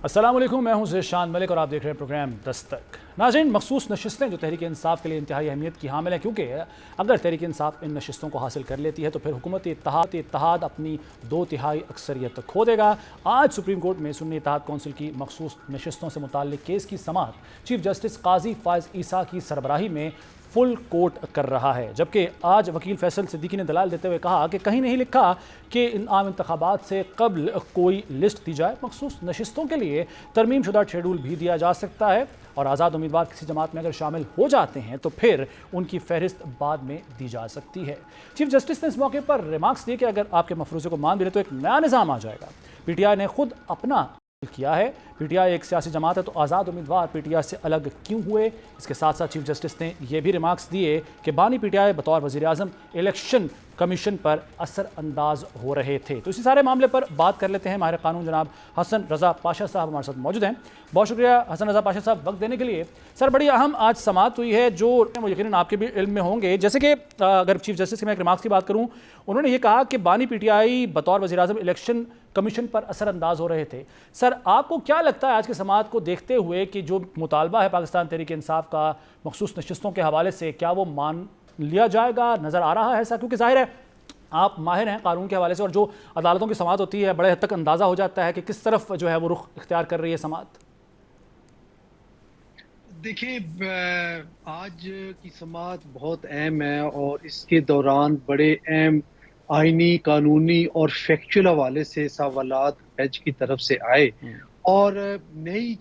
अस्सलाम वालेकुम, मैं हूं ज़ेशान मलिक और आप देख रहे हैं प्रोग्राम दस्तक। नाज़रीन, मखसूस नशिस्तें जो तहरीक इंसाफ के लिए इंतहाई अहमियत की हामिल हैं, क्योंकि अगर तहरीक इंसाफ इन नशिस्तों को हासिल कर लेती है तो फिर हुकूमत इत्तेहाद अपनी 2/3 अक्सरियत खो देगा। आज सुप्रीम कोर्ट में सुन्नी इत्तेहाद कौंसिल की मखसूस नशिस्तों से मुताल्लिक केस की समाअत चीफ जस्टिस काजी फ़ायज़ ईसा की सरबराही में फुल कोर्ट कर रहा है, जबकि आज वकील फैसल सिद्दीकी ने दलाल देते हुए कहा कि कहीं नहीं लिखा कि इन आम इंतखाबात से कबल कोई लिस्ट दी जाए। मखसूस नशिस्तों के लिए तरमीम शुदा शेड्यूल भी दिया जा सकता है और आज़ाद उम्मीदवार किसी जमात में अगर शामिल हो जाते हैं तो फिर उनकी फहरिस्त बाद में दी जा सकती है। चीफ जस्टिस ने इस मौके पर रिमार्क्स दिए कि अगर आपके मफरूज़े को मान भी ले तो एक नया निज़ाम आ जाएगा। PTI ने खुद अपना किया है। PTI एक सियासी जमात है तो आज़ाद उम्मीदवार PTI से अलग क्यों हुए। इसके साथ साथ चीफ जस्टिस ने यह भी रिमार्क्स दिए कि बानी PTI बतौर वज़ीर आज़म इलेक्शन कमीशन पर असर अंदाज हो रहे थे। तो इसी सारे मामले पर बात कर लेते हैं। माहिर कानून जनाब हसन रज़ा पाशा साहब हमारे साथ मौजूद हैं। बहुत शुक्रिया हसन रज़ा पाशा साहब वक्त देने के लिए। सर, बड़ी अहम आज समाअत हुई है जो यकीनन आपके भी इल्म में होंगे। जैसे कि अगर चीफ जस्टिस के मैं एक रिमार्क्स की बात करूँ, उन्होंने ये कहा कि बानी PTI बतौर वज़ीर आज़म इलेक्शन कमीशन पर असरअंदाज हो रहे थे। सर, आपको क्या लगता है आज की समाअत को देखते हुए कि जो मुतालबा है पाकिस्तान तहरीक इंसाफ का मखसूस नशिस्तों के हवाले से, क्या वो मान लिया जाएगा? नज़र आ रहा है ऐसा? क्योंकि जाहिर है आप माहिर हैं कानून के हवाले से और जो अदालतों की समाअत होती है बड़े हद तक अंदाज़ा हो जाता है कि किस तरफ जो है वो रुख इख्तियार कर रही है समाअत। देखिए, आज की समाअत बहुत अहम है और इसके दौरान बड़े अहम आईनी, कानूनी और फैक्चुअल हवाले से सवालात बेंच की तरफ से आए और नई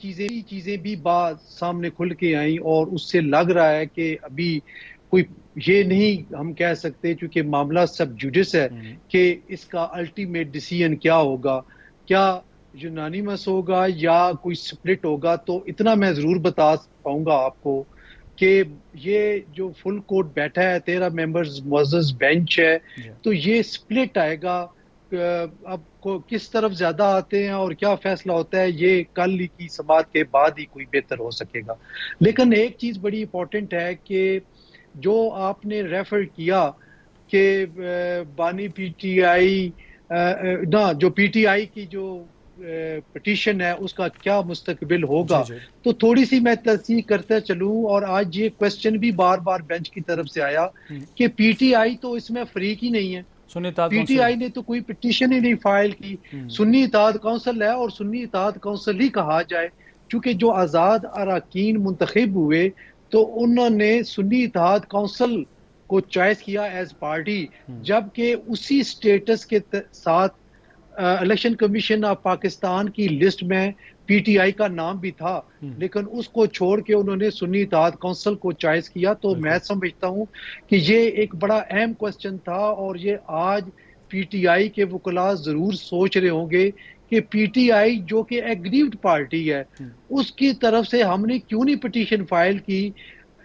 चीज़ें भी बात सामने खुल के आई और उससे लग रहा है कि अभी कोई ये नहीं हम कह सकते, क्योंकि मामला सब जुडिस है, कि इसका अल्टीमेट डिसीजन क्या होगा, क्या यूनानिमस होगा या कोई स्प्लिट होगा। तो इतना मैं ज़रूर बता पाऊंगा आपको कि ये जो फुल कोर्ट बैठा है, 13 मेंबर्स मुअज़्ज़ज़ बेंच है, तो ये स्प्लिट आएगा। अब किस तरफ ज्यादा आते हैं और क्या फैसला होता है, ये कल की समाअत के बाद ही कोई बेहतर हो सकेगा। लेकिन एक चीज बड़ी इंपॉर्टेंट है कि जो आपने रेफर किया कि बानी PTI ना, जो PTI की जो पिटीशन है उसका क्या मुस्तकबिल होगा, तो थोड़ी सी मैं तस्दीक करते चलूं। और आज ये क्वेश्चन भी बार बार बेंच की तरफ से आया कि PTI तो इसमें फरीक ही नहीं है, PTI ने तो कोई पिटीशन ही नहीं फाइल की। सुन्नी इत्तेहाद काउंसिल है और सुन्नी इत्तेहाद काउंसिल ही कहा जाए, क्योंकि जो आज़ाद अरकान मुंतखब हुए तो उन्होंने सुन्नी इत्तेहाद काउंसिल को चॉइस किया एज पार्टी, जबकि उसी स्टेटस के साथ इलेक्शन कमीशन ऑफ पाकिस्तान की लिस्ट में PTI का नाम भी था, लेकिन उसको छोड़ के उन्होंने सुन्नी इत्तेहाद काउंसिल को चॉइस किया। तो मैं समझता हूं कि ये एक बड़ा अहम क्वेश्चन था और ये आज PTI के वकला जरूर सोच रहे होंगे कि PTI जो कि एग्रीव्ड पार्टी है, उसकी तरफ से हमने क्यों नहीं पिटीशन फाइल की।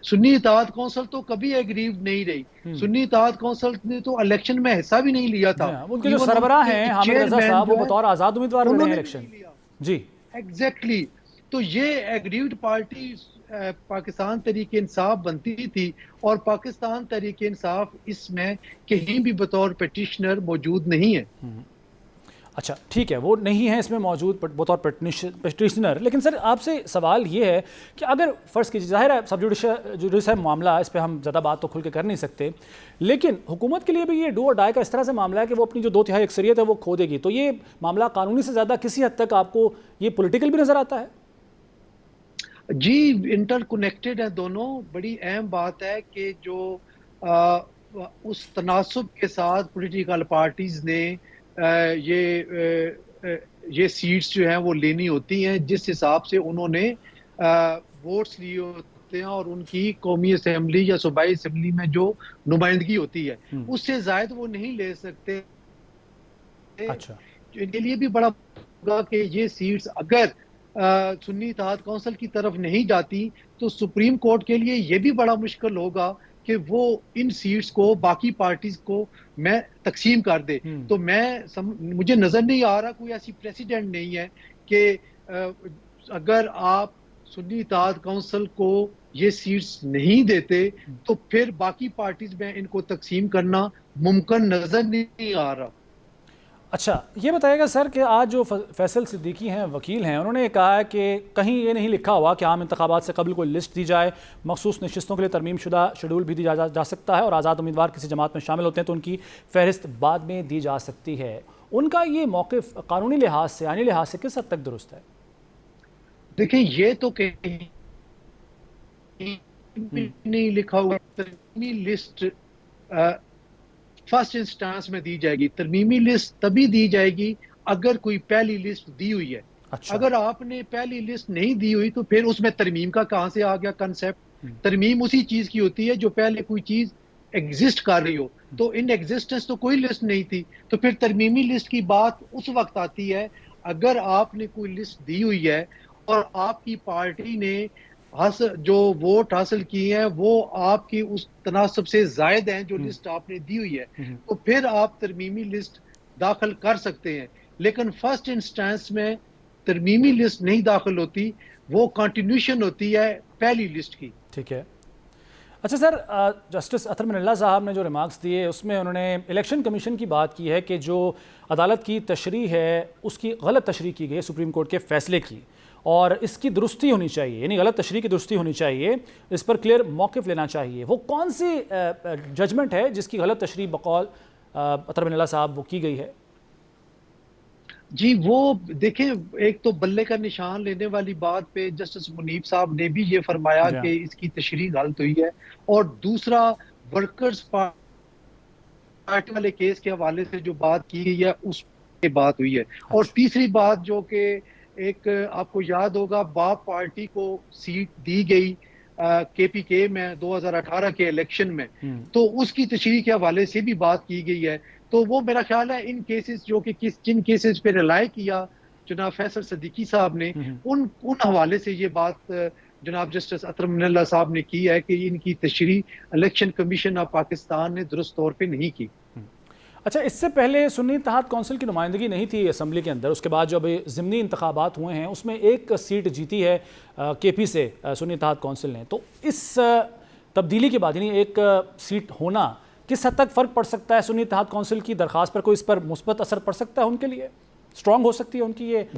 सुन्नी इत्तेहाद काउंसिल तो कभी एग्रीव नहीं रही। सुन्नी इत्तेहाद काउंसिल ने तो इलेक्शन में हिस्सा भी नहीं लिया था। उनके जो सरबराह हैं हामिद रजा साहब, वो बतौर आजाद उम्मीदवार लड़े हैं इलेक्शन। जी, एग्जैक्टली। तो ये एग्रीव्ड पार्टी पाकिस्तान तहरीक इंसाफ बनती थी और पाकिस्तान तहरीक इंसाफ इसमें कहीं भी बतौर पिटिशनर मौजूद नहीं है। अच्छा, ठीक है, वो नहीं है इसमें मौजूद बतौर पिटिशनर। लेकिन सर, आपसे सवाल ये है कि अगर फ़र्ज़ कीजिए, ज़ाहिर है सब जुडिस है मामला, इस पर हम ज़्यादा बात तो खुल के कर नहीं सकते, लेकिन हुकूमत के लिए भी ये डू और डाई का इस तरह से मामला है कि वो अपनी जो 2/3 अक्सरियत है वो खो देगी। तो ये मामला कानूनी से ज़्यादा किसी हद तक आपको ये पॉलिटिकल भी नज़र आता है? जी, इंटरकनेक्टेड है दोनों। बड़ी अहम बात है कि जो आ, उस तनासुब के साथ पॉलिटिकल पार्टीज ने ये सीट्स जो हैं वो लेनी होती हैं, जिस हिसाब से उन्होंने वोट्स लिए होते हैं और उनकी कौमी असेंबली या सूबाई असेंबली में जो नुमाइंदगी होती है उससे जायद वो नहीं ले सकते। अच्छा, इनके लिए भी बड़ा होगा कि ये सीट्स अगर सुन्नी इत्तेहाद काउंसिल की तरफ नहीं जाती तो सुप्रीम कोर्ट के लिए ये भी बड़ा मुश्किल होगा कि वो इन सीट्स को बाकी पार्टीज को मैं तकसीम कर दे। तो मुझे नजर नहीं आ रहा कोई ऐसी प्रेसिडेंट नहीं है कि अगर आप सुन्नी इत्तेहाद काउंसिल को ये सीट्स नहीं देते तो फिर बाकी पार्टीज में इनको तकसीम करना मुमकिन नजर नहीं आ रहा। अच्छा, ये बताइएगा सर कि आज जो फैसल सिद्दीकी हैं, वकील हैं, उन्होंने कहा है कि कहीं ये नहीं लिखा हुआ कि आम इंतखाबात से कबल कोई लिस्ट दी जाए, मखसूस नशिस्तों के लिए तरमीम शुदा शेड्यूल भी दिया जा सकता है और आज़ाद उम्मीदवार किसी जमात में शामिल होते हैं तो उनकी फहरिस्त बाद में दी जा सकती है। उनका ये मौक़िफ़ कानूनी लिहाज से, आईनी लिहाज से किस हद तक दुरुस्त है? देखिए, ये तो कहीं नहीं लिखा हुआ तरमीमी लिस्ट फर्स्ट इंस्टेंस में दी जाएगी। तरमीमी लिस्ट तभी दी जाएगी अगर कोई पहली लिस्ट दी हुई है। अच्छा। अगर आपने पहली लिस्ट नहीं दी हुई तो फिर उसमें तरमीम का कहां से आ गया कंसेप्ट? तरमीम उसी चीज की होती है जो पहले कोई चीज एग्जिस्ट कर रही हो। तो इन एग्जिस्टेंस तो कोई लिस्ट नहीं थी, तो फिर तरमीमी लिस्ट की बात उस वक्त आती है अगर आपने कोई लिस्ट दी हुई है और आपकी पार्टी ने जो वोट हासिल किए हैं वो आपकी उस तनासब से जायद हैं जो लिस्ट आपने दी हुई है, तो फिर आप तरमीमी लिस्ट दाखिल कर सकते हैं। लेकिन फर्स्ट इंस्टेंस में तरमीमी लिस्ट नहीं दाखिल होती, वो कंटिन्यूशन होती है पहली लिस्ट की। ठीक है। अच्छा सर, जस्टिस अतर मिनल्ला साहब ने जो रिमार्क्स दिए उसमें उन्होंने इलेक्शन कमीशन की बात की है कि जो अदालत की तशरीह है उसकी गलत तशरीह की गई है सुप्रीम कोर्ट के फैसले की, और इसकी दुरुस्ती होनी चाहिए, यानी गलत तशरीह की दुरुस्ती होनी चाहिए, इस पर क्लियर मौक़िफ़ लेना चाहिए। वो कौन सी जजमेंट है जिसकी गलत तशरीह बकौल अतर मिनल्ला साहब वो की गई है? जी, वो देखें, एक तो बल्ले का निशान लेने वाली बात पे जस्टिस मुनीब साहब ने भी ये फरमाया कि इसकी तशरीह गलत हुई है, और दूसरा वर्कर्स पार्टी वाले केस के हवाले से जो बात की गई है उस पे बात हुई है। और तीसरी बात जो कि एक आपको याद होगा, बाप पार्टी को सीट दी गई केपीके में 2018 के इलेक्शन में, तो उसकी तशरीह के हवाले से भी बात की गई है। तो वो मेरा ख्याल है इन केसेस जो कि जिन केसेस पे रिलाय किया जनाब फैसल सिद्दीकी साहब ने, उन हवाले से ये बात जनाब जस्टिस अतर मिनल्ला साहब ने की है कि इनकी तशरीह इलेक्शन कमीशन ऑफ पाकिस्तान ने दुरुस्त तौर पे नहीं की। अच्छा, इससे पहले सुन्नी इत्तेहाद कौंसिल की नुमाइंदगी नहीं थी असम्बली के अंदर, उसके बाद जो अभी ज़िमनी इंतखाबात हुए हैं उसमें एक सीट जीती है केपी से सुन्नी इत्तेहाद कौंसिल ने, तो इस तब्दीली के बाद यानी एक सीट होना किस हद तक फ़र्क पड़ सकता है? सुन्नी इत्तेहाद कौंसिल की दरख्वास्त पर कोई इस पर मुस्बत असर पड़ सकता है उनके लिए? स्ट्रॉन्ग हो सकती है उनकी ये?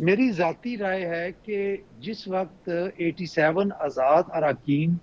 मेरी ज़ाती राय है कि जिस वक्त 87 आज़ाद अरकान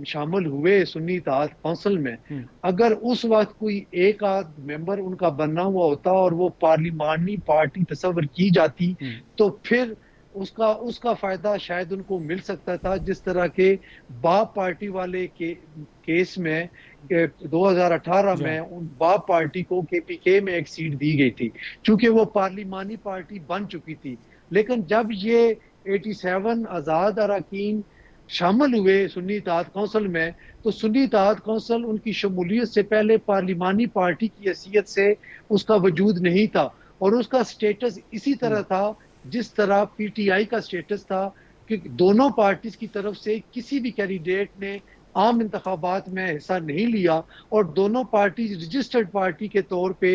शामिल हुए सुन्नी इत्तेहाद कौंसिल में, अगर उस वक्त कोई एक आध मेंबर उनका बनना हुआ होता और वो पार्लिमानी पार्टी तस्वर की जाती, तो फिर उसका फायदा शायद उनको मिल सकता था, जिस तरह के बाप पार्टी वाले केस में 2018 में उन बाप पार्टी को केपीके में एक सीट दी गई थी, क्योंकि वो पार्लिमानी पार्टी बन चुकी थी। लेकिन जब ये 87 आज़ाद अरकान शामिल हुए सुन्नी इत्तेहाद कौंसिल में, तो सुन्नी इत्तेहाद कौंसिल उनकी शमूलियत से पहले पार्लिमानी पार्टी की हैसियत से उसका वजूद नहीं था, और उसका स्टेटस इसी तरह था जिस तरह पीटीआई का स्टेटस था, कि दोनों पार्टीज की तरफ से किसी भी कैंडिडेट ने आम इंतखाबात में हिस्सा नहीं लिया, और दोनों पार्टीज रजिस्टर्ड पार्टी के तौर पे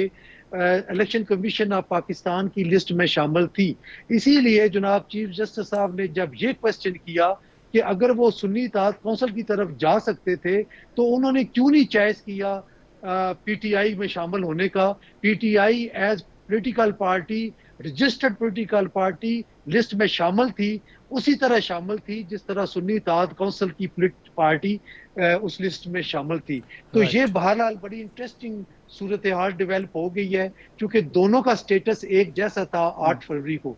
इलेक्शन कमीशन ऑफ पाकिस्तान की लिस्ट में शामिल थी। इसीलिए जनाब चीफ जस्टिस साहब ने जब ये क्वेश्चन किया कि अगर वो सुन्नी इत्तेहाद कौंसिल की तरफ जा सकते थे तो उन्होंने क्यों नहीं चॉइस किया पीटीआई में शामिल होने का। PTI as political party, registered political party list में शामिल थी, उसी तरह शामिल थी जिस तरह सुन्नी इत्तेहाद कौंसिल की पार्टी उस लिस्ट में शामिल थी। तो ये बहरहाल बड़ी इंटरेस्टिंग सूरत हाल डेवलप हो गई है, क्योंकि दोनों का स्टेटस एक जैसा था 8 फरवरी को।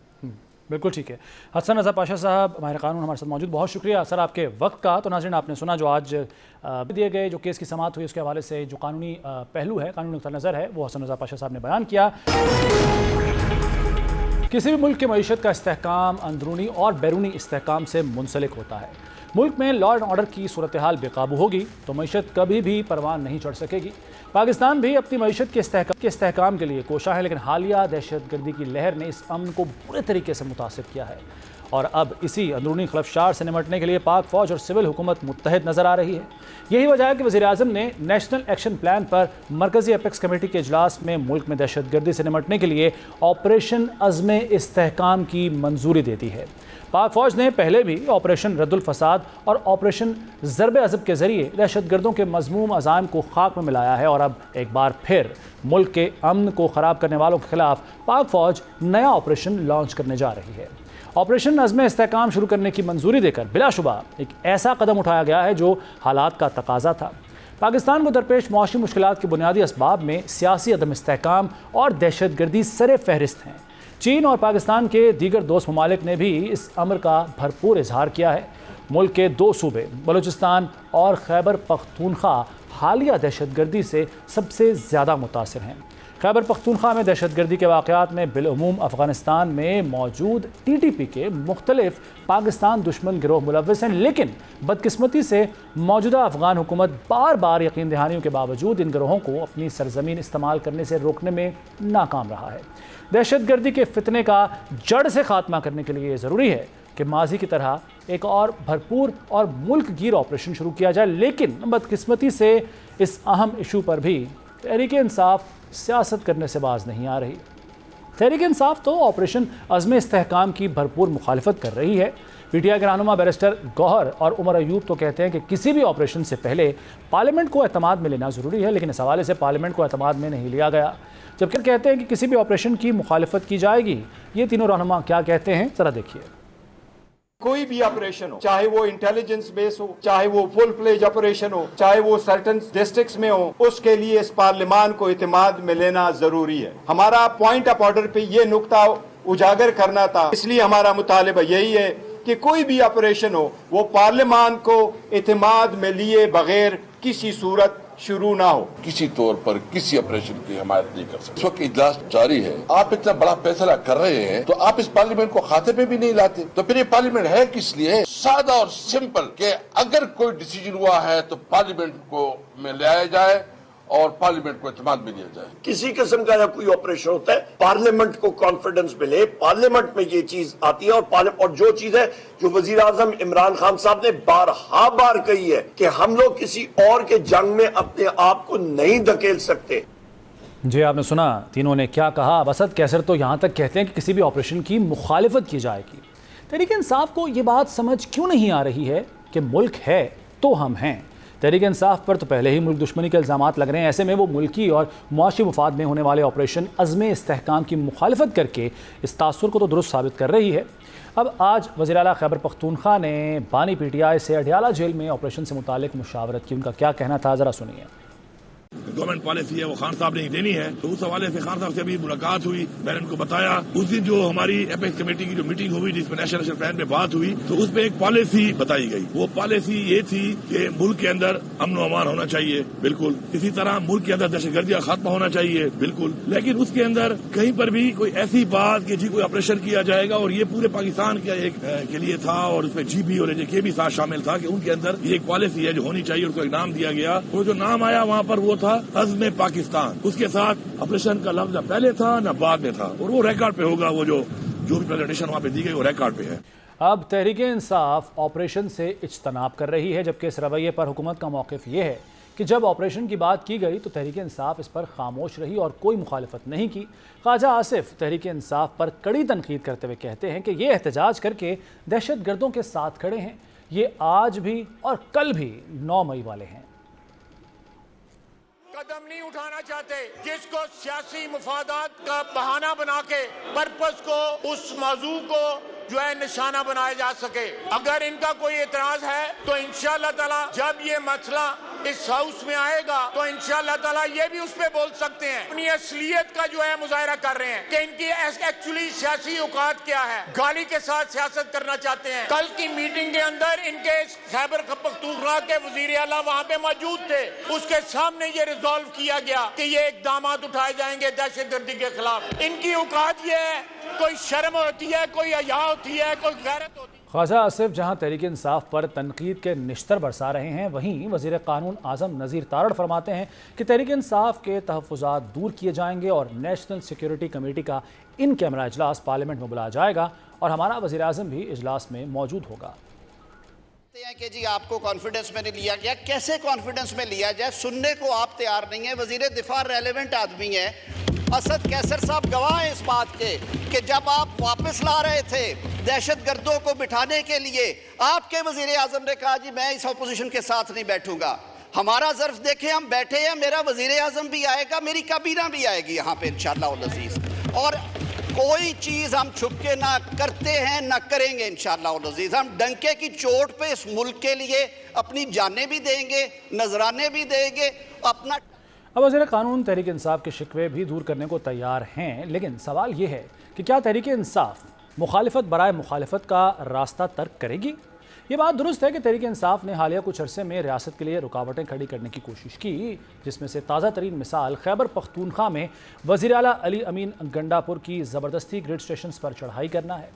बिल्कुल ठीक है। हसन रज़ा पाशा साहब माहिर कानून हमारे साथ मौजूद, बहुत शुक्रिया सर आपके वक्त का। तो नाज़रीन, आपने सुना जो आज दिए गए जो केस की समाअत हुई उसके हवाले से जो कानूनी पहलू है, कानूनी नुक्ता नज़र है, वो हसन रज़ा पाशा साहब ने बयान किया। किसी भी मुल्क की मईशत का इस्तेहकाम अंदरूनी और बैरूनी इस्तेहकाम से मुंसलिक होता है। मुल्क में लॉ एंड ऑर्डर की सूरत हाल बेकाबू होगी तो मईशत कभी भी परवान नहीं चढ़ सकेगी। पाकिस्तान भी अपनी मईशत के इस्तेहकाम के लिए कोशा है, लेकिन हालिया दहशत गर्दी की लहर ने इस अमन को बुरे तरीके से मुतासिर किया है और अब इसी अंदरूनी खलफशार से निपटने के लिए पाक फौज और सिविल हुकूमत मुत्तहिद नजर आ रही है। यही वजह है कि वज़ीर-ए-आज़म ने नेशनल एक्शन प्लान पर मरकज़ी अपेक्स कमेटी के इजलास में मुल्क में दहशतगर्दी से निपटने के लिए ऑपरेशन अज़्म इस्तेहकाम की मंजूरी दे दी है। पाक फौज ने पहले भी ऑपरेशन रद्दुल फसाद और ऑपरेशन ज़रब अज़ब के जरिए दहशतगर्दों के मज़मूम अज़ाइम को खाक में मिलाया है और अब एक बार फिर मुल्क के अमन को ख़राब करने वालों के खिलाफ पाक फौज नया ऑपरेशन लॉन्च करने जा रही है। ऑपरेशन अज़्म इस्तेहकाम शुरू करने की मंजूरी देकर बिलाशुबा एक ऐसा कदम उठाया गया है जो हालात का तकाजा था। पाकिस्तान को दरपेश मौसमी मुश्किलात के बुनियादी असबाब में सियासी अदम इस्तेहकाम और दहशतगर्दी सरे फहरिस्त हैं। चीन और पाकिस्तान के दीगर दोस्त ममालिक ने भी इस अमर का भरपूर इजहार किया है। मुल्क के 2 सूबे बलूचिस्तान और खैबर पख्तूनख्वा हालिया दहशतगर्दी से सबसे ज़्यादा मुतासिर हैं। खैबर पख्तूनख्वा में दहशतगर्दी के वाक़यात में बिलअमूम अफ़गानिस्तान में मौजूद TTP के मुख्तलिफ पाकिस्तान दुश्मन गिरोह मुलव्वस हैं, लेकिन बदकिस्मती से मौजूदा अफ़गान हुकूमत बार बार यकीन दहानियों के बावजूद इन गिरोहों को अपनी सरजमीन इस्तेमाल करने से रोकने में नाकाम रहा है। दहशतगर्दी के फितने का जड़ से खात्मा करने के लिए ज़रूरी है कि माजी की तरह एक और भरपूर और मुल्क गिर ऑपरेशन शुरू किया जाए, लेकिन बदकिस्मती से इस अहम इशू पर भी तहरीक इंसाफ सियासत करने से बाज नहीं आ रही। तहरीक इंसाफ तो ऑपरेशन अज़्म इस्तेहकाम की भरपूर मुखालिफत कर रही है। PTI के रहनुमा बैरिस्टर गौहर और उमर अयूब तो कहते हैं कि किसी भी ऑपरेशन से पहले पार्लियामेंट को एतमाद में लेना ज़रूरी है, लेकिन इस हवाले से पार्लियामेंट को एतमाद में नहीं लिया गया। जबकि कहते हैं कि किसी भी ऑपरेशन की मुखालिफत की जाएगी। ये तीनों रहनुमा क्या कहते हैं, ज़रा देखिए। कोई भी ऑपरेशन हो, चाहे वो इंटेलिजेंस बेस हो, चाहे वो फुल फ्लेज ऑपरेशन हो, चाहे वो सर्टन डिस्ट्रिक्ट्स में हो, उसके लिए इस पार्लियामान को इत्मीनान में लेना जरूरी है। हमारा पॉइंट ऑफ ऑर्डर पे ये नुक्ता उजागर करना था, इसलिए हमारा मुतालिबा यही है कि कोई भी ऑपरेशन हो वो पार्लियामान को इत्मीनान में लिए बगैर किसी सूरत शुरू ना हो। किसी तौर पर किसी ऑपरेशन की हमायत नहीं कर सकते। इस वक्त इजलास जारी है, आप इतना बड़ा फैसला कर रहे हैं तो आप इस पार्लियामेंट को खाते पे भी नहीं लाते, तो फिर ये पार्लियामेंट है किस लिए? सादा और सिंपल कि अगर कोई डिसीजन हुआ है तो पार्लियामेंट को में लाया जाए और पार्लियामेंट को इत्मीनान में लिया जाए। किसी किस्म का कोई ऑपरेशन होता है, पार्लियामेंट को कॉन्फिडेंस मिले, पार्लियामेंट में ये चीज आती है और जो चीज है जो वजीर आजम इमरान खान साहब ने बार कही है कि हम लोग किसी और के जंग में अपने आप को नहीं धकेल सकते। जी, आपने सुना तीनों ने क्या कहा। असद कैसर तो यहाँ तक कहते हैं कि किसी भी ऑपरेशन की मुखालिफत की जाएगी। तहरीक इंसाफ को ये बात समझ क्यों नहीं आ रही है कि मुल्क है तो हम हैं। तहरीक इंसाफ पर तो पहले ही मुल्क दुश्मनी के इल्ज़ामात लग रहे हैं। ऐसे में वो मुल्की और मुआशी मुफाद में होने वाले ऑपरेशन अज़्म इस्तेहकाम की मुखालिफत करके इस तासुर को तो दुरुस्त साबित कर रही है। अब आज वज़ीर आला खैबर पख्तूनख्वा ने बानी PTI से अडियाला जेल में ऑपरेशन से मुतालिक मुशावरत की। उनका क्या कहना था, ज़रा सुनिए। गवर्नमेंट पॉलिसी है वो खान साहब ने देनी है, तो उस हवाले से खान साहब से अभी मुलाकात हुई, मैंने उनको बताया। उस दिन जो हमारी एपेक्स कमेटी की जो मीटिंग हुई जिसमें नेशनल एक्शन प्लान पे बात हुई, तो उसमें एक पॉलिसी बताई गई। वो पॉलिसी ये थी कि मुल्क के अंदर अमन अमान होना चाहिए, बिल्कुल। इसी तरह मुल्क के अंदर दहशतगर्दी का खात्मा होना चाहिए, बिल्कुल। लेकिन उसके अंदर कहीं पर भी कोई ऐसी बात कि जी कोई ऑपरेशन किया जाएगा और ये पूरे पाकिस्तान के लिए था और उसमें GB और AJK भी साथ शामिल था कि उनके अंदर ये एक पॉलिसी है जो होनी चाहिए, उसको एक नाम दिया गया। वो जो नाम आया वहाँ पर वो था अज़्म पाकिस्तान। उसके साथ ऑपरेशन का लफ्ज न पहले था न बाद में था, और वो रिकॉर्ड पे होगा। वो जो भी प्रेजेंटेशन वहाँ पे दी गई वो रिकॉर्ड पे है। अब तहरीक इंसाफ ऑपरेशन से इज्तनाब कर रही है, जबकि इस रवैये पर हुकूमत का मौक़िफ़ ये है कि जब ऑपरेशन की बात की गई तो तहरीक इंसाफ इस पर खामोश रही और कोई मुखालिफत नहीं की। ख्वाजा आसिफ तहरीक इंसाफ पर कड़ी तनकीद करते हुए कहते हैं कि ये एहतजाज करके दहशत गर्दों के साथ खड़े हैं। ये आज भी और कल भी 9 मई वाले हैं। कदम नहीं उठाना चाहते जिसको सियासी मुफादात का बहाना बना के पर्पस को, उस मौजू को जो है निशाना बनाया जा सके। अगर इनका कोई एतराज है तो इंशाअल्लाह ताला जब ये मसला इस हाउस में आएगा तो इंशाअल्लाह ताला ये भी उस पे बोल सकते हैं। अपनी असलियत का जो है मुजाहिरा कर रहे हैं कि इनकी एक्चुअली सियासी औकात क्या है, गाली के साथ सियासत करना चाहते हैं। कल की मीटिंग के अंदर इनके खैबर पख्तूनख्वा के वजीर आला वहाँ पे मौजूद थे, उसके सामने ये रिजॉल्व किया गया कि ये इकदामात उठाए जाएंगे दहशतगर्दी के खिलाफ। इनकी औकात ये है, कोई शर्म होती है, कोई हया होती है, कोई गैरत होती है। ख्वाजा आसिफ जहां तहरीक इंसाफ पर तनकीद के निश्तर बरसा रहे हैं, वहीं वज़ीर क़ानून आज़म नज़ीर तारड़ फरमाते हैं कि तहरीक इंसाफ के तहफ़्फ़ुज़ात दूर किए जाएंगे और नेशनल सिक्योरिटी कमेटी का इन कैमरा इजलास पार्लियामेंट में बुलाया जाएगा और हमारा वज़ीर आज़म भी इजलास में मौजूद होगा। कि जी आपको कॉन्फिडेंस में नहीं लिया गया, कैसे कॉन्फिडेंस में लिया जाए, सुनने को आप तैयार नहीं है। वजीर दिफा रेलेवेंट आदमी है, असद कैसर साहब गवाह हैं इस बात के कि जब आप वापस ला रहे थे दहशत गर्दों को बिठाने के लिए, आपके वजीर आजम ने कहा जी मैं इस अपोजिशन के साथ नहीं बैठूंगा। हमारा ज़र्फ देखें, हम बैठे हैं, मेरा वजीर आजम भी आएगा, मेरी काबीना भी आएगी यहाँ पे इंशाअल्लाह उल अज़ीज़, और कोई चीज हम छुप के ना करते हैं ना करेंगे इंशाअल्लाह उल अज़ीज़। हम डंके की चोट पे इस मुल्क के लिए अपनी जानें भी देंगे, नजराने भी देंगे अपना। अब वज़ीर कानून तहरीक इंसाफ के शिकवे भी दूर करने को तैयार हैं, लेकिन सवाल ये है कि क्या तहरीक इंसाफ मुखालिफत बराए मुखालिफत का रास्ता तर्क करेगी? ये बात दुरुस्त है कि तहरीक इंसाफ ने हालिया कुछ अरसे में रियासत के लिए रुकावटें खड़ी करने की कोशिश की, जिसमें से ताज़ा तरीन मिसाल खैबर पख्तूनख्वा में वज़ीर आला अली अमीन गंडापुर की ज़बरदस्ती ग्रिड स्टेशन पर चढ़ाई करना है।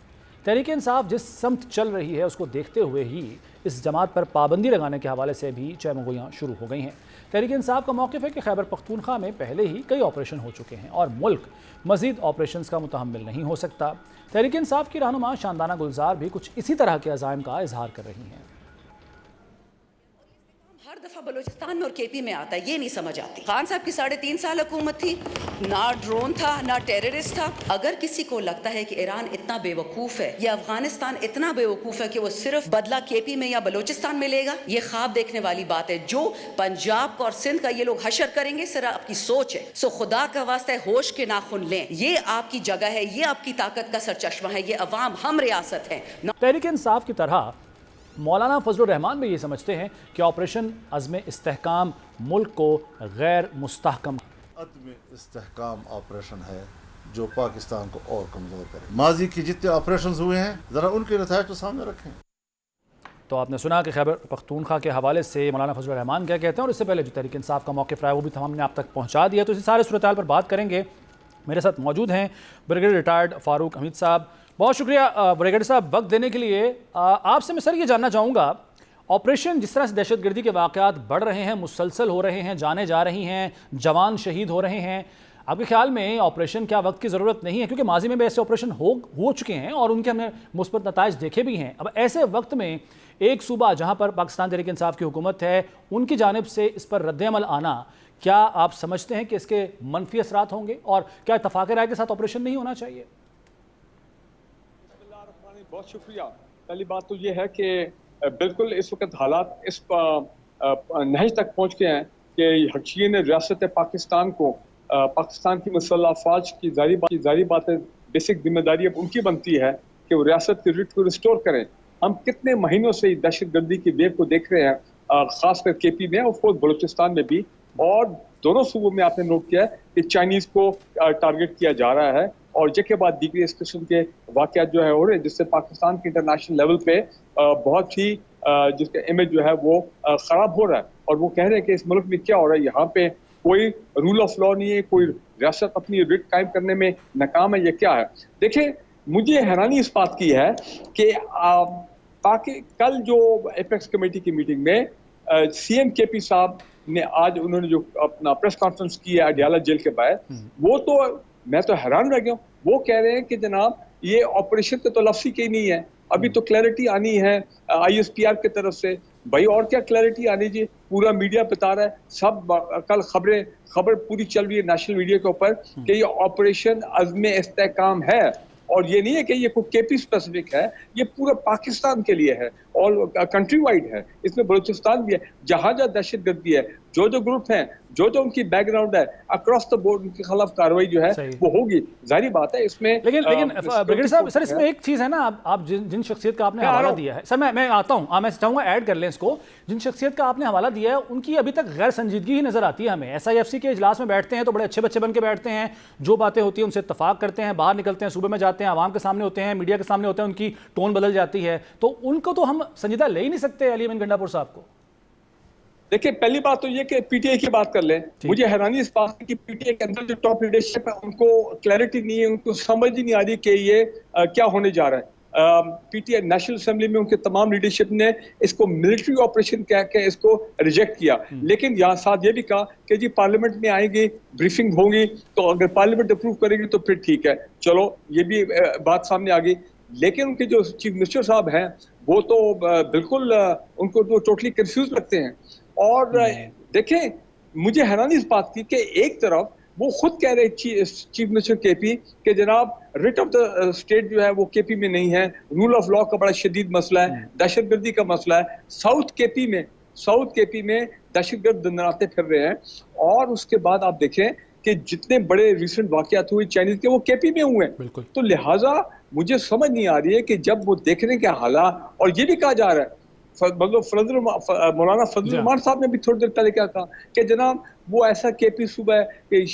तहरीक इंसाफ जिस समत चल रही है उसको देखते हुए ही इस जमात पर पाबंदी लगाने के हवाले से भी चहमगोइयाँ शुरू हो गई हैं। तहरीक इंसाफ का मौक़िफ़ है कि खैबर पख्तूनख्वा में पहले ही कई ऑपरेशन हो चुके हैं और मुल्क मज़ीद ऑपरेशंस का मुतहम्मिल नहीं हो सकता। तहरीक इंसाफ की रहनुमा शानदाना गुलजार भी कुछ इसी तरह के अज़ाइम का इजहार कर रही हैं। हर दफा बलूचिस्तान में और केपी में आता है, ये नहीं समझ आती। खान साहब की 3.5 साल हुकूमत थी, ना ड्रोन था ना टेररिस्ट था। अगर किसी को लगता है कि ईरान इतना बेवकूफ है या अफगानिस्तान इतना बेवकूफ है कि वो सिर्फ बदला केपी में या बलूचिस्तान में लेगा, ये ख्वाब देखने वाली बात है। जो पंजाब का और सिंध का ये लोग हशर करेंगे, सिर्फ आपकी सोच है। सो खुदा का वास्ता है होश के नाखून लें, ये आपकी जगह है, ये आपकी ताकत का सरचश्मा है, ये अवाम हम रियासत है। तहरीक इंसाफ की तरह मौलाना फजलुर रहमान भी ये समझते हैं कि ऑपरेशन अज़्म इस्तेहकाम मुल्क को गैर मुस्तहकम अदम इस्तेहकाम ऑपरेशन है जो पाकिस्तान को और कमज़ोर करे। माजी के जितने ऑपरेशन हुए हैं ज़रा उनके नताइज तो सामने रखें। तो आपने सुना कि खैबर पख्तूनख्वा के हवाले से मौलाना फजलुर रहमान क्या कहते हैं, और इससे पहले जो तहरीक इंसाफ का मौक़िफ़ रहा है वो भी हमने आप तक पहुँचा दिया। तो इसी सारे सूरत-ए-हाल पर बात करेंगे। मेरे साथ मौजूद हैं ब्रिगेडियर रिटायर्ड फ़ारूक हमीद साहब। बहुत शुक्रिया ब्रिगेडियर साहब वक्त देने के लिए। आपसे मैं सर ये जानना चाहूँगा, ऑपरेशन जिस तरह से दहशतगर्दी के वाक़यात बढ़ रहे हैं, मुसलसल हो रहे हैं, जाने जा रही हैं, जवान शहीद हो रहे हैं, आपके ख्याल में ऑपरेशन क्या वक्त की ज़रूरत नहीं है? क्योंकि माजी में भी ऐसे ऑपरेशन हो चुके हैं और उनके हमने मुस्बत नताइज देखे भी हैं। अब ऐसे वक्त में एक सूबा जहाँ पर पाकिस्तान तहरीक इंसाफ की हुकूमत है, उनकी जानिब से इस पर रद्द-ए-अमल आना, क्या आप समझते हैं कि इसके मनफी असरात होंगे और क्या इत्तफाक़ राय के साथ ऑपरेशन नहीं होना चाहिए? बहुत शुक्रिया। पहली बात तो ये है कि बिल्कुल इस वक्त हालात इस नहज तक पहुँच गए हैं कि हकीन रियासत पाकिस्तान को पाकिस्तान की मुसल्लह अफवाज की जारी बातें बेसिक जिम्मेदारी अब उनकी बनती है कि वो रियासत की रिट को रिस्टोर करें। हम कितने महीनों से दहशत गर्दी की वेव को देख रहे हैं, खासकर केपी में और बलूचिस्तान में भी, और दोनों सूबों में आपने नोट किया है कि चाइनीज़ को टारगेट किया जा रहा है और जिसके बाद दीगर इस किस्म के वाक़यात जो है हो रहे हैं, जिससे पाकिस्तान के इंटरनेशनल लेवल पे बहुत ही जिसका इमेज जो है वो ख़राब हो रहा है। और वो कह रहे हैं कि इस मुल्क में क्या हो रहा है, यहाँ पे कोई रूल ऑफ लॉ नहीं है, कोई रियासत अपनी रिट कायम करने में नाकाम है, ये क्या है? देखिए, मुझे हैरानी इस बात की है कि कल जो एपेक्स कमेटी की मीटिंग में CM KP साहब ने आज उन्होंने जो अपना प्रेस कॉन्फ्रेंस की है अडयाला जेल के बाहर, वो तो मैं तो हैरान रह गया हूँ। वो कह रहे हैं कि जनाब ये ऑपरेशन तो लफ्ज़ी के नहीं है, अभी तो क्लैरिटी आनी है ISPR की तरफ से। भाई और क्या क्लैरिटी आनी चाहिए? पूरा मीडिया बता रहा है, सब कल खबर पूरी चल रही है नेशनल मीडिया के ऊपर कि ये ऑपरेशन अज़्म इस्तेहकाम है, और ये नहीं है कि ये कोई KP स्पेसिफिक है, ये पूरा पाकिस्तान के लिए है और कंट्री वाइड है। इसमें बलूचिस्तान भी है, जहाँ जहाँ दहशत गर्दी है, जो ग्रुप हैं, जो उनकी बैकग्राउंड है, अक्रॉस द बोर्ड उनके खिलाफ कार्रवाई जो है वो होगी। जाहिर बात है इसमें। लेकिन ब्रिगेडियर साहब, सर इसमें एक चीज़ है ना, आप जिन शख्सियत का आपने हवाला दिया है, सर मैं आता हूँ, मैं चाहूँगा ऐड कर लें इसको। जिन शख्सियत का आपने हवाला दिया है उनकी अभी तक गैर संजीदगी ही नज़र आती है हमें। SIFC के इजलास में बैठते हैं तो बड़े अच्छे बच्चे बन के बैठते हैं, जो बातें होती हैं उनसे इत्तफाक करते हैं, बाहर निकलते हैं, सूबे में जाते हैं, आवाम के सामने होते हैं, मीडिया के सामने होते हैं, उनकी टोन बदल जाती है। तो उनको तो हम संजीदा ले ही नहीं सकते अली अमीन गंडापुर साहब को। देखिए, पहली बात तो ये कि PTI की बात कर लें। मुझे हैरानी इस बात की कि PTI के अंदर जो टॉप लीडरशिप है उनको क्लैरिटी नहीं है, उनको समझ ही नहीं आ रही कि ये क्या होने जा रहा है। PTI नेशनल असेंबली में उनके तमाम लीडरशिप ने इसको मिलिट्री ऑपरेशन कह के इसको रिजेक्ट किया, लेकिन यहाँ साथ ये भी कहा कि जी पार्लियामेंट में आएंगे, ब्रीफिंग होगी, तो अगर पार्लियामेंट अप्रूव करेगी तो फिर ठीक है। चलो, ये भी बात सामने आ गई। लेकिन उनके जो चीफ मिनिस्टर साहब हैं वो तो बिल्कुल उनको तो टोटली कंफ्यूज लगते हैं। और देखें, मुझे हैरानी इस बात की कि एक तरफ वो खुद कह रहे चीफ मिनिस्टर केपी कि जनाब रिट ऑफ द स्टेट जो है वो केपी में नहीं है, रूल ऑफ लॉ का बड़ा शदीद मसला है, दहशतगर्दी का मसला है। साउथ केपी में दहशतगर्द दंदनाते फिर रहे हैं। और उसके बाद आप देखें कि जितने बड़े रिसेंट वाकयात हुए चाइनीज के वो केपी में हुए, तो लिहाजा मुझे समझ नहीं आ रही है कि जब वो देखने के हालात, और ये भी कहा जा रहा है मतलब मौलाना फजल रहमान साहब ने भी थोड़ी देर पहले क्या कहा कि जनाब वो ऐसा केपी सूबा है कि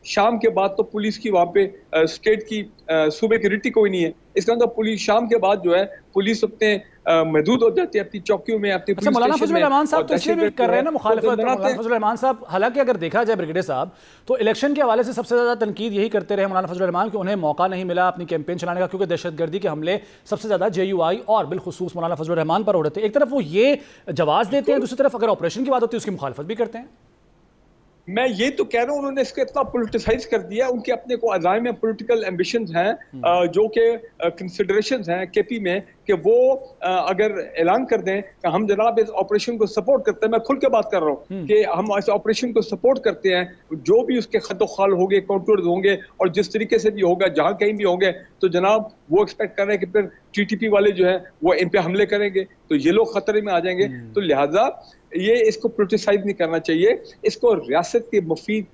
शाम के बाद तो पुलिस की वहाँ पे स्टेट की सूबे की रिटी कोई नहीं है। इसका मतलब पुलिस शाम के बाद जो है पुलिस अपने महदूद हो जाती है अपनी चौकियों में, अपनी पुलिस मौलाना स्टेशन फजल रहमान में। साहब तो इसलिए भी कर रहे हैं ना मुखालिफत। मौलाना फजल रहमान साहब, हालांकि अगर देखा जाए ब्रिगेडियर साहब, तो इलेक्शन के हवाले से सबसे ज्यादा तनकीद यही करते रहे मौलाना फजल रहमान कि उन्हें मौका नहीं मिला अपनी कैंपेन चलाने का, क्योंकि दहशतगर्दी के हमले सबसे ज्यादा JUI और बिलखुसूस मौलाना फजल रहमान पर हो रहे थे। एक तरफ वो ये जवाब देते हैं, दूसरी तरफ अगर ऑपरेशन की बात होती है उसकी मुखालिफत भी करते हैं। मैं ये तो कह रहा हूँ उन्होंने इसको इतना पॉलिटिसाइज कर दिया, उनके अपने को अज़ाइम में पॉलिटिकल एम्बिशंस हैं जो कि कंसिडरेशंस हैं केपी में कि वो अगर ऐलान कर दें कि हम जनाब इस ऑपरेशन को सपोर्ट करते हैं। मैं खुल के बात कर रहा हूँ कि हम इस ऑपरेशन को सपोर्ट करते हैं, जो भी उसके खद्दोखाल होंगे, काउंटर्स होंगे और जिस तरीके से भी होगा, जहाँ कहीं भी होंगे, तो जनाब वो एक्सपेक्ट कर रहे हैं कि फिर TTP वाले जो है वो इन पे हमले करेंगे, तो ये लोग खतरे में आ जाएंगे। तो लिहाजा ये इसको पोलिटिसाइज नहीं करना चाहिए, इसको रियासत के मुफीद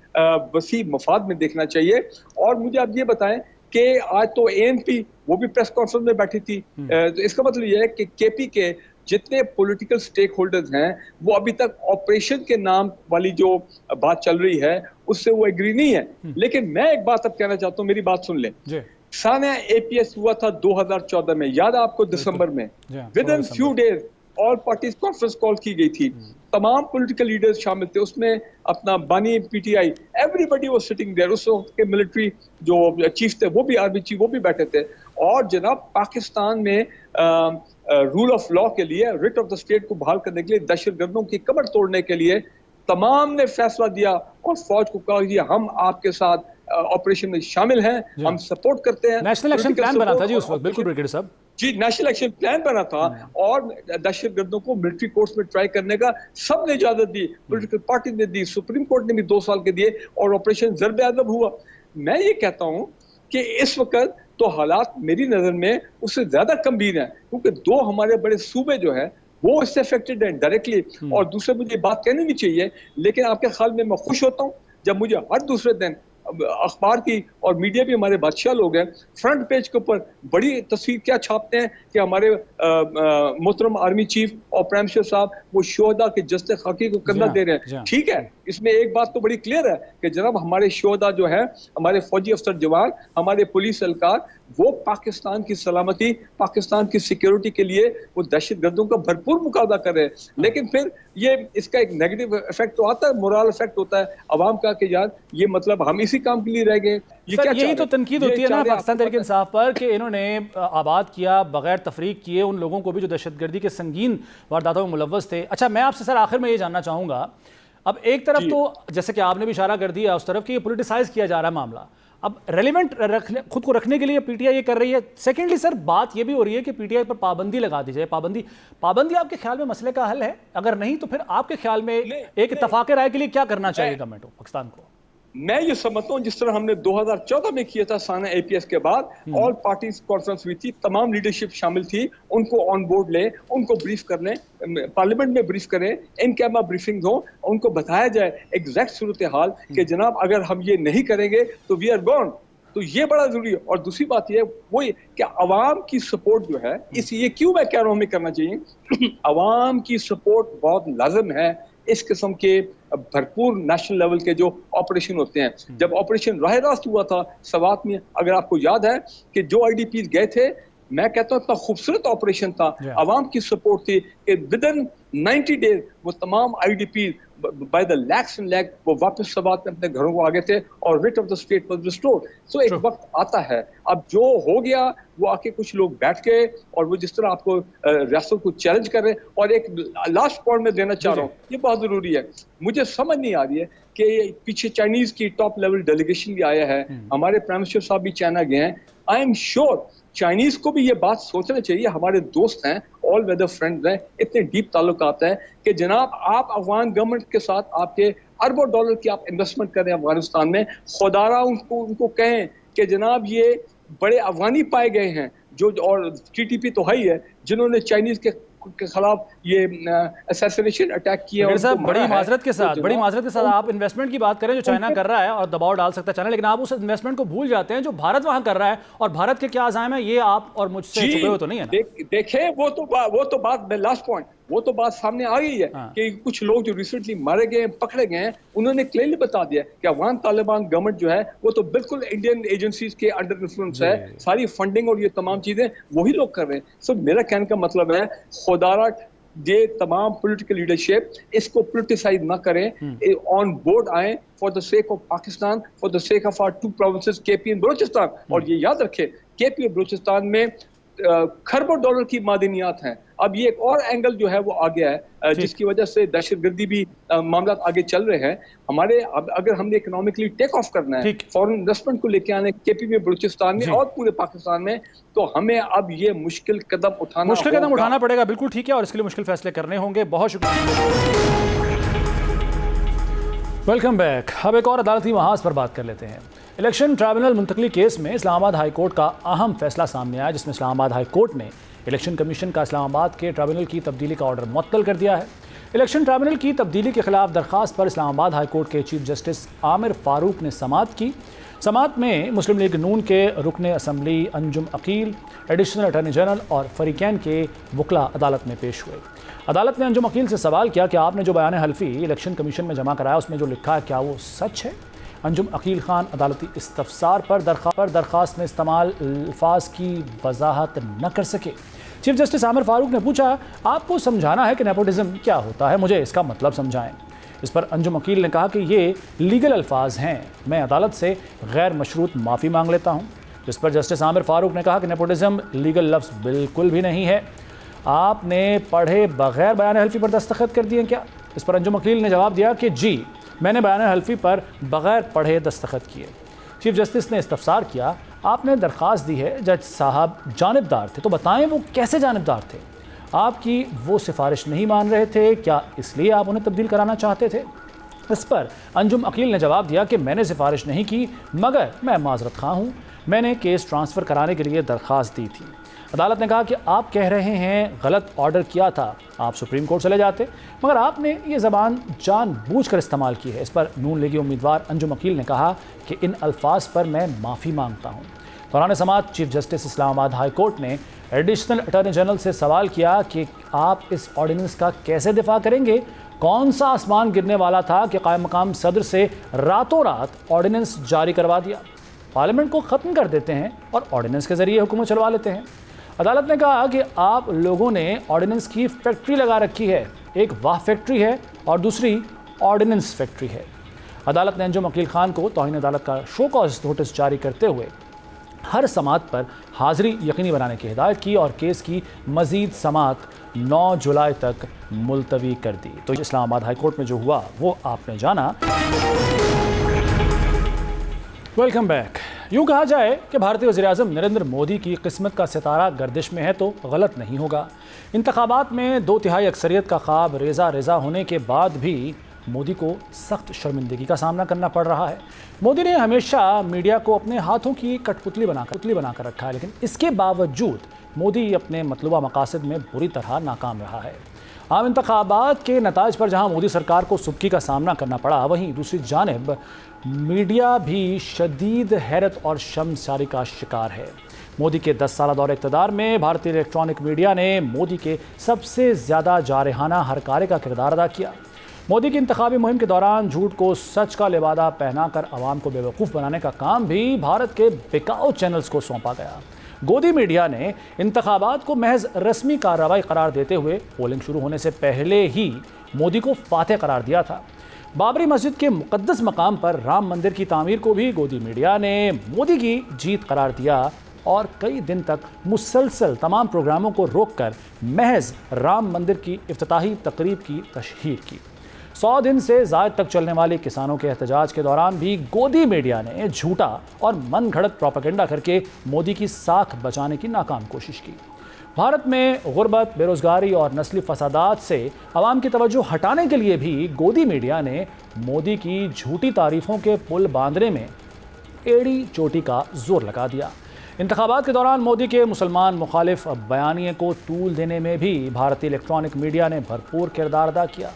वसी मफाद में देखना चाहिए। और मुझे आप ये बताएं कि आज तो ANP वो भी प्रेस कॉन्फ्रेंस में बैठी थी, तो इसका मतलब ये है कि केपी के जितने पॉलिटिकल स्टेक होल्डर्स हैं वो अभी तक ऑपरेशन के नाम वाली जो बात चल रही है उससे वो एग्री नहीं है। लेकिन मैं एक बात अब कहना चाहता हूँ, मेरी बात सुन लें। साना APS हुआ था 2014 में, याद है आपको, दिसंबर में। With in few days all parties conference call की गई थी, तमाम पॉलिटिकल लीडर्स शामिल थे उसमें, अपना बानी PTI everybody was sitting there. उस वक्त के मिलिट्री जो चीफ थे वो भी आर्मी चीफ वो भी बैठे थे। और जनाब पाकिस्तान में रूल ऑफ लॉ के लिए, रिट ऑफ द स्टेट को बहाल करने के लिए, दहशतगर्दों की कमर तोड़ने के लिए तमाम ने फैसला दिया और फौज को कहा कि हम आपके साथ ऑपरेशन में शामिल हैं, हम सपोर्ट करते हैं। नेशनल एक्शन प्लान बना था जी उस वक्त, बिल्कुल ब्रिगेडियर साहब जी, नेशनल एक्शन प्लान बना था और दहशतगर्दों को मिलिट्री कोर्ट्स में ट्राई करने का सबने इजाजत दी, पॉलिटिकल पार्टी ने दी, सुप्रीम कोर्ट ने भी 2 साल के दिए और ऑपरेशन ज़र्ब-ए-अदब हुआ। मैं ये कहता हूं कि इस वक्त तो हालात मेरी नजर में उससे ज्यादा गंभीर हैं, क्योंकि 2 हमारे बड़े सूबे जो है वो इससे अफेक्टेड हैं डायरेक्टली। और दूसरे, मुझे बात कहनी भी चाहिए, लेकिन आपके ख्याल में मैं खुश होता हूं जब मुझे हर दूसरे दिन अखबार की और मीडिया भी हमारे बादशाह लोग हैं, फ्रंट पेज के ऊपर बड़ी तस्वीर क्या छापते हैं कि हमारे मोहतरम आर्मी चीफ और प्राइम मिनिस्टर साहब वो शोहदा के जस्ते खाकी को कंधा दे रहे हैं। ठीक है, इसमें एक बात तो बड़ी क्लियर है कि जनाब हमारे शोहदा जो है, हमारे फौजी अफसर जवान, हमारे पुलिस एहलकार, वो पाकिस्तान की सलामती, पाकिस्तान की सिक्योरिटी के लिए वो दहशतगर्दों का भरपूर मुकाबला कर रहे हैं। लेकिन फिर ये इसका एक नेगेटिव इफेक्ट तो आता है, मोरल इफेक्ट होता है अवाम का कि यार ये मतलब हम इसी काम के लिए रह गए। यही तो तनकीद होती है ना पाकिस्तान तहरीक इंसाफ पर कि इन्होंने आबाद किया बगैर तफरीक किए उन लोगों को भी जो दहशतगर्दी के संगीन वारदातों में मुलव्वस थे। अच्छा, मैं आपसे सर आखिर में ये जानना चाहूँगा, अब एक तरफ तो जैसे कि आपने भी इशारा कर दिया उस तरफ कि ये पोलिटिसाइज किया जा रहा है मामला, अब रेलिवेंट खुद को रखने के लिए PTI ये कर रही है। सेकेंडली सर बात ये भी हो रही है कि PTI पर पाबंदी लगा दी जाए। पाबंदी आपके ख्याल में मसले का हल है? अगर नहीं तो फिर आपके ख्याल में एक इत्तफाक राय के लिए क्या करना चाहिए गवर्नमेंट को, पाकिस्तान को? मैं ये समझता हूँ जिस तरह हमने 2014 में किया था साना APS के बाद, ऑल पार्टीज कॉन्फ्रेंस हुई थी, तमाम लीडरशिप शामिल थी, उनको ऑन बोर्ड लें, उनको ब्रीफ कर लें, पार्लियामेंट में ब्रीफ करें, इन कैमरा ब्रीफिंग हो, उनको बताया जाए एग्जैक्ट सूरत हाल कि जनाब अगर हम ये नहीं करेंगे तो वी आर गॉन। तो ये बड़ा जरूरी है। और दूसरी बात ये वो कि अवाम की सपोर्ट जो है, इस ये क्यों मैं कह रहा हूँ हमें करना चाहिए, अवाम की सपोर्ट बहुत लाजिम है इस किस्म के भरपूर नेशनल लेवल के जो ऑपरेशन होते हैं। जब ऑपरेशन राह रास्त हुआ था सवात में, अगर आपको याद है कि जो IDPs गए थे, मैं कहता हूँ इतना खूबसूरत ऑपरेशन था, अवाम की सपोर्ट थी कि विद इन 90 डेज वो तमाम IDPs by the lakhs and lakh वो वापस सवात में अपने घरों को आ गए थे और writ of the state was restored. So एक वक्त आता है, अब जो हो गया वो आके कुछ लोग बैठ गए और वो जिस तरह आपको रियासत को चैलेंज कर रहे हैं। और एक लास्ट पॉइंट में देना चाह रहा हूँ, ये बहुत जरूरी है, मुझे समझ नहीं आ रही है कि पीछे चाइनीज की टॉप लेवल डेलीगेशन भी आया है, हमारे प्राइम मिनिस्टर साहब भी चाइना गए हैं। आई एम श्योर चाइनीज को भी ये बात सोचना चाहिए, हमारे दोस्त हैं, ऑल वेदर फ्रेंड्स हैं, इतने डीप ताल्लुकात हैं कि जनाब आप अफगान गवर्नमेंट के साथ आपके अरबों डॉलर की आप इन्वेस्टमेंट कर रहे हैं अफगानिस्तान में, खुदारा उनको कहें कि जनाब ये बड़े अफगानी पाए गए हैं जो, और टीटीपी तो है ही है, जिन्होंने चाइनीज के खिलाफ ये असैसिनेशन अटैक किया। साहब बड़ी माजरत के साथ आप इन्वेस्टमेंट की बात करें जो चाइना कर रहा है और दबाव डाल सकता है चाइना, लेकिन आप उस इन्वेस्टमेंट को भूल जाते हैं जो भारत वहां कर रहा है, और भारत के क्या अज़ाइम है ये आप और मुझसे छुपे हुए तो नहीं है ना? देखें वो तो बात लास्ट पॉइंट, वो तो बात सामने आ गई है कि कुछ लोग जो रिसेंटली मारे गए, पकड़े गए हैं, उन्होंने क्लियरली बता दिया कि अफगान तालिबान गवर्नमेंट जो है वो तो बिल्कुल इंडियन एजेंसीज के अंडर इन्फ्लुएंस है, सारी फंडिंग और ये तमाम चीजें वही लोग कर रहे हैं। सो मेरा कहने का मतलब है खुदारा ये तमाम पॉलिटिकल लीडरशिप इसको पोलिटिसाइज ना करें, ऑन बोर्ड आए for the sake of Pakistan, for the sake of our 2 provinces KP and Balochistan. और ये याद रखें केपी और बलूचिस्तान में खरबों डॉलर की मादनियात हैं। अब ये एक और एंगल जो है वो आ गया है जिसकी वजह से दहशतगर्दी भी मामला आगे चल रहे हैं हमारे। अगर हमने इकोनॉमिकली टेक ऑफ करना है, फॉरेन इन्वेस्टमेंट को लेके आने केपी में, बलूचिस्तान में और पूरे पाकिस्तान में, तो हमें अब ये मुश्किल कदम उठाना पड़ेगा। बिल्कुल ठीक है, और इसके लिए मुश्किल फैसले करने होंगे। बहुत शुक्रिया। Welcome back. अब एक और अदालती महाज पर बात कर लेते हैं। इलेक्शन ट्राइब्यूनल मुंतकली केस में इस्लामाबाद हाई कोर्ट का अहम फैसला सामने आया, जिसमें इस्लामाबाद हाई कोर्ट ने इलेक्शन कमीशन का इस्लामाबाद के ट्राइब्यूनल की तब्दीली का ऑर्डर मुअत्तल कर दिया है। इलेक्शन ट्राइब्यूनल की तब्दीली के खिलाफ दरख्वास्त पर इस्लामाबाद हाई कोर्ट के चीफ जस्टिस आमिर फारूक ने समाअत की। समाअत में मुस्लिम लीग नून के रुकन assembly Anjum Aqeel, additional attorney general और फरीकैन के वकला अदालत में पेश हुए। अदालत ने अंजुम अकील से सवाल किया कि आपने जो बयान हल्फी इलेक्शन कमीशन में जमा कराया उसमें जो लिखा है क्या वो सच है? अंजुम अकील खान अदालती इस्तफसार पर दरख्वास्त में इस्तेमाल अल्फाज की वजाहत न कर सके। चीफ जस्टिस आमिर फारूक ने पूछा, आपको समझाना है कि नेपोटिज्म क्या होता है, मुझे इसका मतलब समझाएं। इस पर अंजुम अकील ने कहा कि ये लीगल अल्फाज हैं, मैं अदालत से गैर मशरूत माफ़ी मांग लेता हूँ। जिस पर जस्टिस आमिर फारूक ने कहा कि नेपोटिज्म लीगल लफ्ज़ बिल्कुल भी नहीं है, आपने पढ़े बगैर बयान हल्फी पर दस्तखत कर दिए क्या? इस पर अंजुम अकील ने जवाब दिया कि जी, मैंने बयान हल्फी पर बगैर पढ़े दस्तखत किए। चीफ जस्टिस ने इस्तफसार किया, आपने दरख्वास्त दी है जज साहब जानिबदार थे, तो बताएं वो कैसे जानिबदार थे? आपकी वो सिफारिश नहीं मान रहे थे, क्या इसलिए आप उन्हें तब्दील कराना चाहते थे? इस पर अंजुम अकील ने जवाब दिया कि मैंने सिफारिश नहीं की, मगर मैं माजरत खां हूँ, मैंने केस ट्रांसफ़र कराने के लिए दरख्वास्त दी थी। अदालत ने कहा कि आप कह रहे हैं गलत ऑर्डर किया था, आप सुप्रीम कोर्ट चले जाते, मगर आपने ये ज़बान जानबूझकर इस्तेमाल की है। इस पर नून लीगी उम्मीदवार अंजुम अकील ने कहा कि इन अल्फाज पर मैं माफ़ी मांगता हूँ। दौरान समाअत chief justice Islamabad high court ने एडिशनल अटॉर्नी जनरल से सवाल किया कि आप इस ऑर्डिनेंस का कैसे दिफा करेंगे? कौन सा आसमान गिरने वाला था कि कायम मकाम सदर से रातों रात ऑर्डिनेंस जारी करवा दिया? पार्लियामेंट को ख़त्म कर देते हैं और ऑर्डिनेंस के ज़रिए हुकूमत चलवा लेते हैं। अदालत ने कहा कि आप लोगों ने ऑर्डिनेंस की फैक्ट्री लगा रखी है, एक वाह फैक्ट्री है और दूसरी ऑर्डिनेंस फैक्ट्री है। अदालत ने अंजुम अकील खान को तौहीन अदालत का शो कॉज नोटिस जारी करते हुए हर समाअत पर हाज़िरी यकीनी बनाने की हिदायत की और केस की मज़ीद समाअत 9 जुलाई तक मुलतवी कर दी। तो इस्लामाबाद हाई कोर्ट में जो हुआ वो आपने जाना। Welcome back. यूँ कहा जाए कि भारतीय वज़ीर-ए-आज़म नरेंद्र मोदी की किस्मत का सितारा गर्दिश में है तो गलत नहीं होगा। इंतखाबात में 2/3 अक्सरियत का ख्वाब रेज़ा होने के बाद भी मोदी को सख्त शर्मिंदगी का सामना करना पड़ रहा है। मोदी ने हमेशा मीडिया को अपने हाथों की कठपुतली बनाकर रखा है, लेकिन इसके बावजूद मोदी अपने मतलूबा मकासद में बुरी तरह नाकाम रहा है। आम इंतखाबात के नताइज पर जहां मोदी सरकार को सुबकी का सामना करना पड़ा, वहीं दूसरी जानिब मीडिया भी शदीद हैरत और शर्मसारी का शिकार है। मोदी के 10 साल दौरे इक़्तिदार में भारतीय इलेक्ट्रॉनिक मीडिया ने मोदी के सबसे ज़्यादा जारहाना हरकारे का किरदार अदा किया। मोदी की इंतखाबी मुहिम के दौरान झूठ को सच का लिबादा पहनाकर आवाम को बेवकूफ़ बनाने का काम भी भारत के बिकाऊ चैनल्स को सौंपा गया। गोदी मीडिया ने इंतखाबात को महज रस्मी कार्रवाई करार देते हुए पोलिंग शुरू होने से पहले ही मोदी को फातेह करार दिया था। बाबरी मस्जिद के मुक़द्दस मकाम पर राम मंदिर की तामीर को भी गोदी मीडिया ने मोदी की जीत करार दिया और कई दिन तक मुसलसल तमाम प्रोग्रामों को रोककर महज राम मंदिर की इफ्तिताही तकरीब की तशहीर की। 100 दिन से ज़ायद तक चलने वाली किसानों के एहतजाज के दौरान भी गोदी मीडिया ने झूठा और मन घड़त प्रोपेगेंडा करके मोदी की साख बचाने की नाकाम कोशिश की। भारत में गुर्बत, बेरोजगारी और नस्ली फसादात से आवाम की तवज्जो हटाने के लिए भी गोदी मीडिया ने मोदी की झूठी तारीफों के पुल बांधने में एड़ी चोटी का जोर लगा दिया। इंतखाबात के दौरान मोदी के मुसलमान मुखालिफ बयानिए को तूल देने में भी भारतीय इलेक्ट्रॉनिक मीडिया ने भरपूर किरदार अदा किया।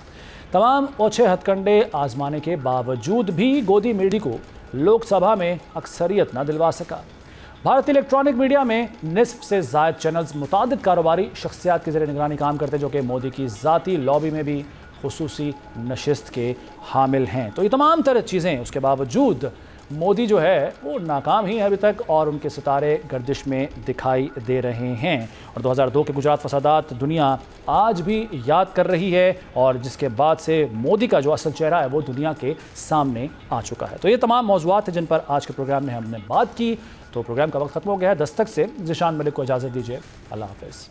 तमाम ओछे हथकंडे आजमाने के बावजूद भी गोदी मीडिया को लोकसभा में अक्सरियत न दिलवा सका। भारतीय इलेक्ट्रॉनिक मीडिया में निस्फ से ज़ायद चैनल्स मुतादिद कारोबारी शख्सियात के ज़रिए निगरानी काम करते, जो कि मोदी की ज़ाती लॉबी में भी खुसूसी नशिस्त के हामिल हैं। तो ये तमाम तरह चीज़ें उसके बावजूद मोदी जो है वो नाकाम ही है अभी तक, और उनके सितारे गर्दिश में दिखाई दे रहे हैं। और 2002 के गुजरात फसादात दुनिया आज भी याद कर रही है, और जिसके बाद से मोदी का जो असल चेहरा है वो दुनिया के सामने आ चुका है। तो ये तमाम मौज़ूआत हैं जिन पर आज के प्रोग्राम में हमने बात की। तो प्रोग्राम का वक्त ख़त्म हो गया है। दस्तक से ज़ीशान मलिक को इजाज़त दीजिए। अल्लाह हाफ़िज़।